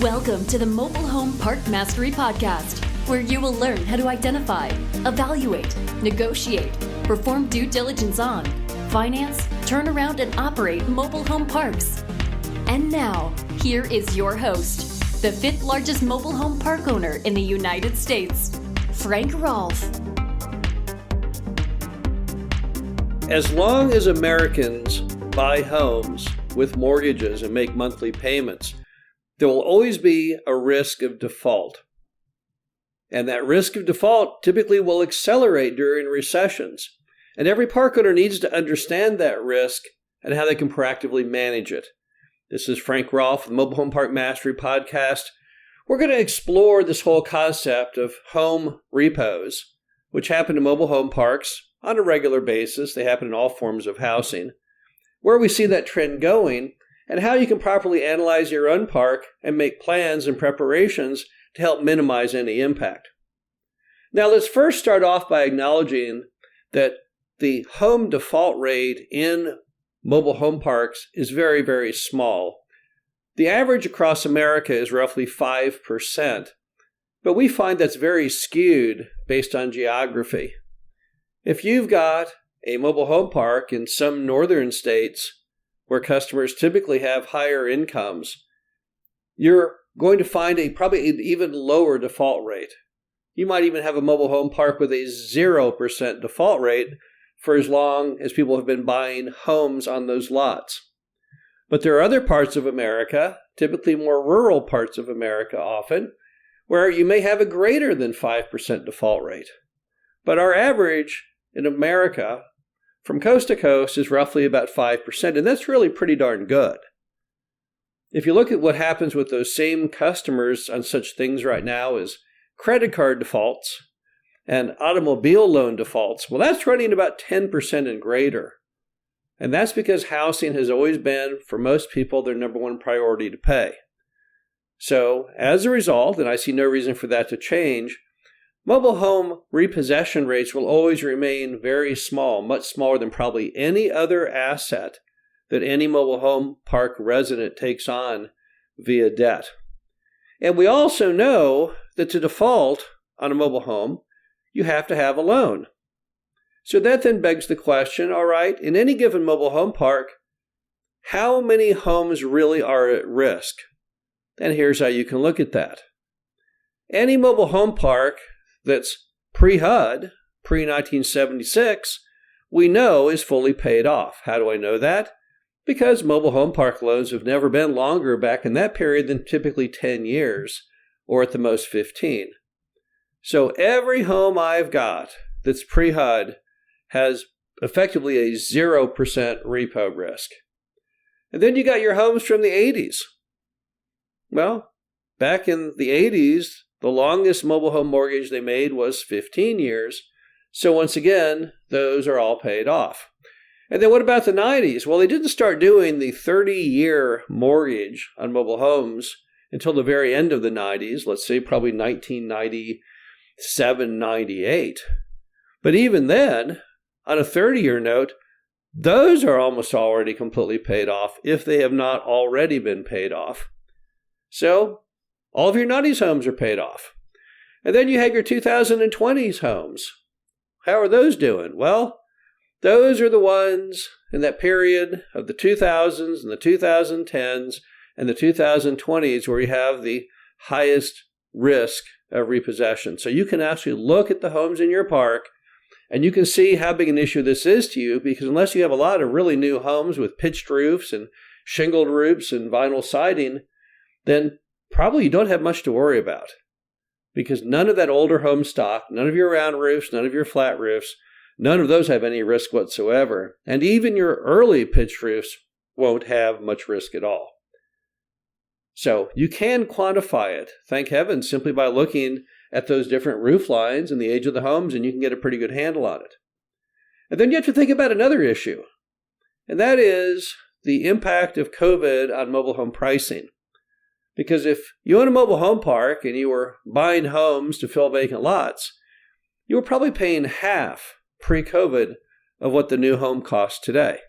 Welcome to the Mobile Home Park Mastery Podcast, where you will learn how to identify, evaluate, negotiate, perform due diligence on, finance, turn around, and operate mobile home parks. And now, here is your host, the fifth largest mobile home park owner in the United States, Frank Rolfe. As long as Americans buy homes with mortgages and make monthly payments, there will always be a risk of default. And that risk of default typically will accelerate during recessions. And every park owner needs to understand that risk and how they can proactively manage it. This is Frank Rolfe, the Mobile Home Park Mastery Podcast. We're going to explore this whole concept of home repos, which happen in mobile home parks on a regular basis. They happen in all forms of housing. Where we see that trend going, and how you can properly analyze your own park and make plans and preparations to help minimize any impact. Now, let's first start off by acknowledging that the home default rate in mobile home parks is very, very small. The average across America is roughly 5%, but we find that's very skewed based on geography. If you've got a mobile home park in some northern states where customers typically have higher incomes, you're going to find probably an even lower default rate. You might even have a mobile home park with a 0% default rate for as long as people have been buying homes on those lots. But there are other parts of America, typically more rural parts of America often, where you may have a greater than 5% default rate. But our average in America from coast to coast is roughly about 5%, and that's really pretty darn good. If you look at what happens with those same customers on such things right now as credit card defaults and automobile loan defaults, well, that's running about 10% and greater. And that's because housing has always been, for most people, their number one priority to pay. So, as a result, and I see no reason for that to change, mobile home repossession rates will always remain very small, much smaller than probably any other asset that any mobile home park resident takes on via debt. And we also know that to default on a mobile home, you have to have a loan. So that then begs the question, all right, in any given mobile home park, how many homes really are at risk? And here's how you can look at that. Any mobile home park that's pre-HUD, pre-1976, we know is fully paid off. How do I know that? Because mobile home park loans have never been longer back in that period than typically 10 years, or at the most 15. So every home I've got that's pre-HUD has effectively a 0% repo risk. And then you got your homes from the 80s. Well, back in the 80s, the longest mobile home mortgage they made was 15 years. So once again, those are all paid off. And then what about the 90s? Well, they didn't start doing the 30-year mortgage on mobile homes until the very end of the 90s, let's say probably 1997, 98. But even then, on a 30-year note, those are almost already completely paid off if they have not already been paid off. So all of your 90s homes are paid off. And then you have your 2020s homes. How are those doing? Well, those are the ones in that period of the 2000s and the 2010s and the 2020s where you have the highest risk of repossession. So you can actually look at the homes in your park and you can see how big an issue this is to you, because unless you have a lot of really new homes with pitched roofs and shingled roofs and vinyl siding, then probably you don't have much to worry about, because none of that older home stock, none of your round roofs, none of your flat roofs, none of those have any risk whatsoever. And even your early pitched roofs won't have much risk at all. So you can quantify it, thank heaven, simply by looking at those different roof lines and the age of the homes, and you can get a pretty good handle on it. And then you have to think about another issue, and that is the impact of COVID on mobile home pricing. Because if you own a mobile home park and you were buying homes to fill vacant lots, you were probably paying half pre-COVID of what the new home costs today.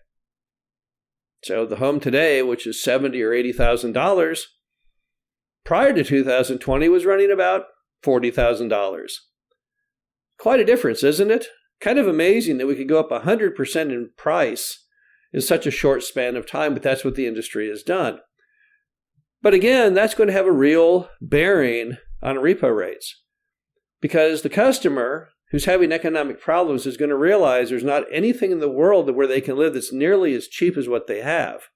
So the home today, which is $70,000 or $80,000, prior to 2020 was running about $40,000. Quite a difference, isn't it? Kind of amazing that we could go up 100% in price in such a short span of time, but that's what the industry has done. But again, that's going to have a real bearing on repo rates, because the customer who's having economic problems is going to realize there's not anything in the world where they can live that's nearly as cheap as what they have.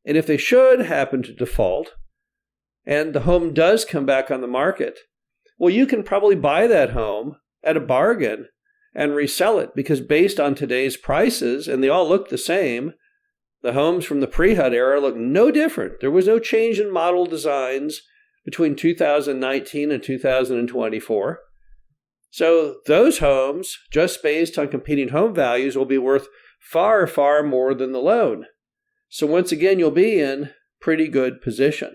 And if they should happen to default, and the home does come back on the market, well, you can probably buy that home at a bargain and resell it, because based on today's prices, and they all look the same, the homes from the pre-HUD era look no different. There was no change in model designs between 2019 and 2024. So those homes, just based on competing home values, will be worth far, far more than the loan. So once again, you'll be in pretty good position.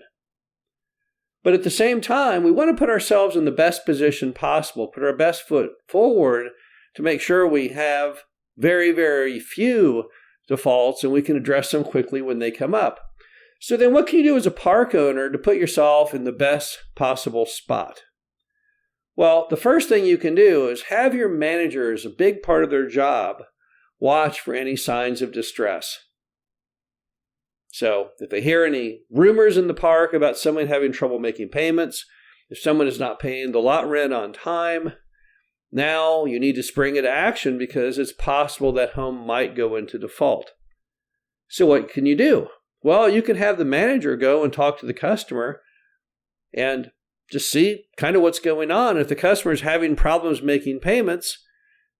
But at the same time, we want to put ourselves in the best position possible, put our best foot forward to make sure we have very, very few defaults and we can address them quickly when they come up. So then what can you do as a park owner to put yourself in the best possible spot? Well, the first thing you can do is have your managers, a big part of their job, watch for any signs of distress. So if they hear any rumors in the park about someone having trouble making payments, if someone is not paying the lot rent on time, now you need to spring into action because it's possible that home might go into default. So what can you do? Well, you can have the manager go and talk to the customer and just see kind of what's going on. If the customer is having problems making payments,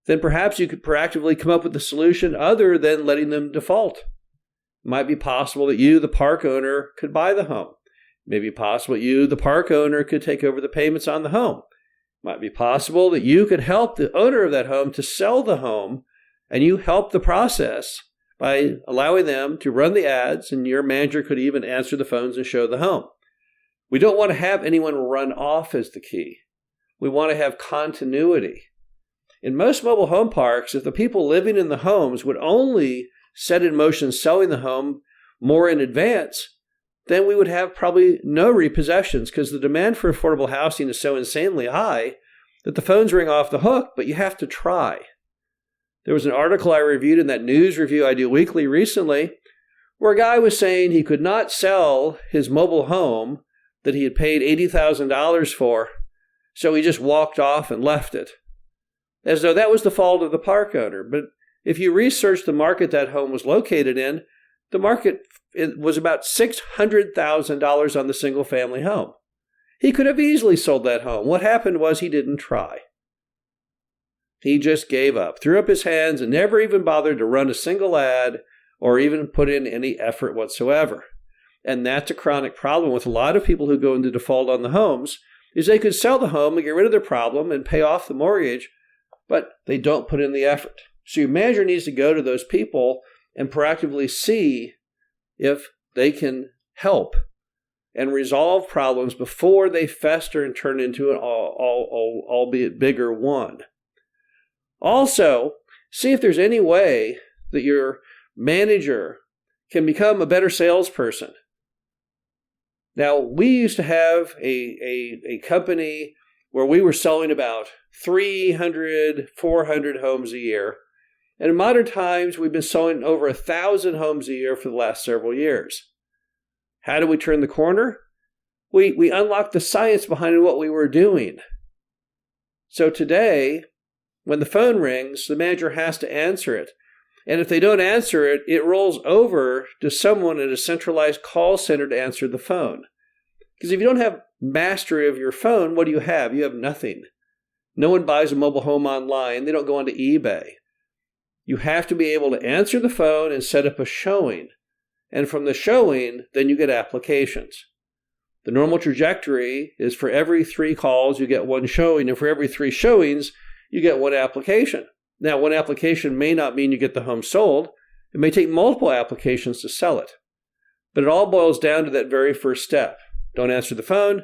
then perhaps you could proactively come up with a solution other than letting them default. It might be possible that you, the park owner, could buy the home. It may be possible that you, the park owner, could take over the payments on the home. It might be possible that you could help the owner of that home to sell the home, and you help the process by allowing them to run the ads, and your manager could even answer the phones and show the home. We don't want to have anyone run off as the key. We want to have continuity. In most mobile home parks, if the people living in the homes would only set in motion selling the home more in advance, then we would have probably no repossessions, because the demand for affordable housing is so insanely high that the phones ring off the hook, but you have to try. There was an article I reviewed in that news review I do weekly recently where a guy was saying he could not sell his mobile home that he had paid $80,000 for, so he just walked off and left it, as though that was the fault of the park owner. But if you research the market that home was located in, the market was about $600,000 on the single-family home. He could have easily sold that home. What happened was he didn't try. He just gave up, threw up his hands, and never even bothered to run a single ad or even put in any effort whatsoever. And that's a chronic problem with a lot of people who go into default on the homes, is they could sell the home and get rid of their problem and pay off the mortgage, but they don't put in the effort. So your manager needs to go to those people and proactively see if they can help and resolve problems before they fester and turn into an albeit bigger one. Also, see if there's any way that your manager can become a better salesperson. Now, we used to have a company where we were selling about 300, 400 homes a year. And in modern times, we've been selling over 1,000 homes a year for the last several years. How do we turn the corner? We unlocked the science behind what we were doing. So today, when the phone rings, the manager has to answer it. And if they don't answer it, it rolls over to someone at a centralized call center to answer the phone. Because if you don't have mastery of your phone, what do you have? You have nothing. No one buys a mobile home online. They don't go onto eBay. You have to be able to answer the phone and set up a showing. And from the showing, then you get applications. The normal trajectory is for every 3 calls, you get 1 showing. And for every 3 showings, you get 1 application. Now, 1 application may not mean you get the home sold. It may take multiple applications to sell it. But it all boils down to that very first step. Don't answer the phone.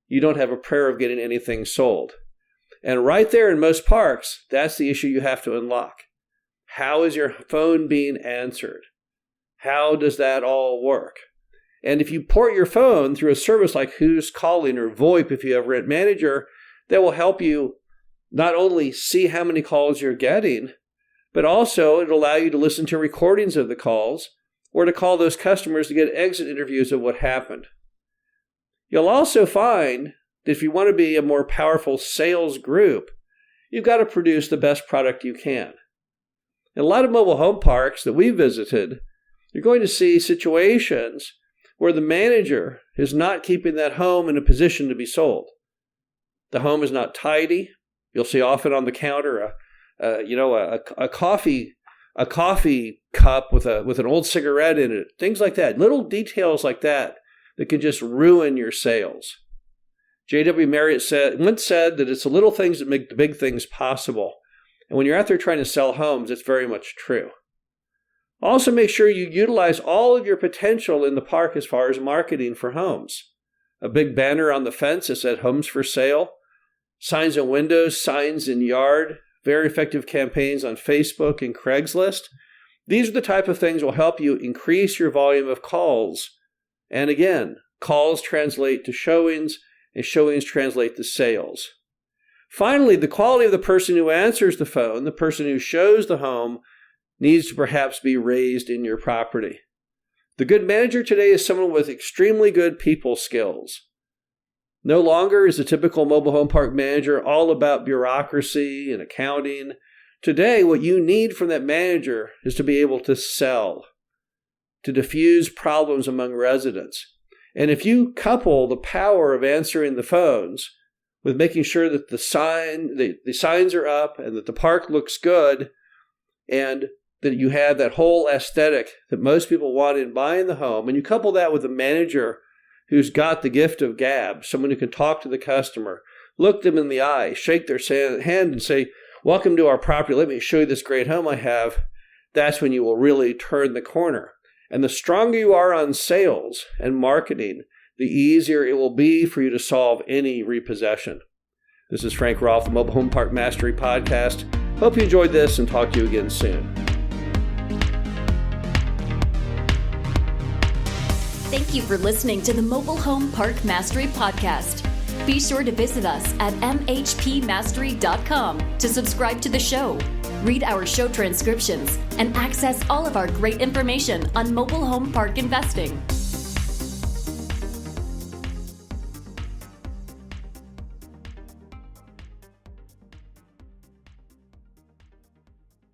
You don't have a prayer of getting anything sold. And right there in most parks, that's the issue you have to unlock. How is your phone being answered? How does that all work? And if you port your phone through a service like Who's Calling or VoIP, if you have Rent Manager, that will help you not only see how many calls you're getting, but also it'll allow you to listen to recordings of the calls or to call those customers to get exit interviews of what happened. You'll also find that if you want to be a more powerful sales group, you've got to produce the best product you can. In a lot of mobile home parks that we visited, you're going to see situations where the manager is not keeping that home in a position to be sold. The home is not tidy. You'll see often on the counter a coffee cup with an old cigarette in it, things like that, little details like that can just ruin your sales. J.W. Marriott once said that it's the little things that make the big things possible. And when you're out there trying to sell homes, it's very much true. Also, make sure you utilize all of your potential in the park as far as marketing for homes. A big banner on the fence that said homes for sale, signs in windows, signs in yard, very effective campaigns on Facebook and Craigslist. These are the type of things that will help you increase your volume of calls. And again, calls translate to showings, and showings translate to sales. Finally, the quality of the person who answers the phone, the person who shows the home, needs to perhaps be raised in your property. The good manager today is someone with extremely good people skills. No longer is the typical mobile home park manager all about bureaucracy and accounting. Today, what you need from that manager is to be able to sell, to diffuse problems among residents. And if you couple the power of answering the phones with making sure that the signs are up and that the park looks good and that you have that whole aesthetic that most people want in buying the home, and you couple that with a manager who's got the gift of gab, someone who can talk to the customer, look them in the eye, shake their hand and say, "Welcome to our property. Let me show you this great home I have," that's when you will really turn the corner. And the stronger you are on sales and marketing, the easier it will be for you to solve any repossession. This is Frank Rolfe, the Mobile Home Park Mastery Podcast. Hope you enjoyed this and talk to you again soon. Thank you for listening to the Mobile Home Park Mastery Podcast. Be sure to visit us at mhpmastery.com to subscribe to the show, read our show transcriptions, and access all of our great information on mobile home park investing.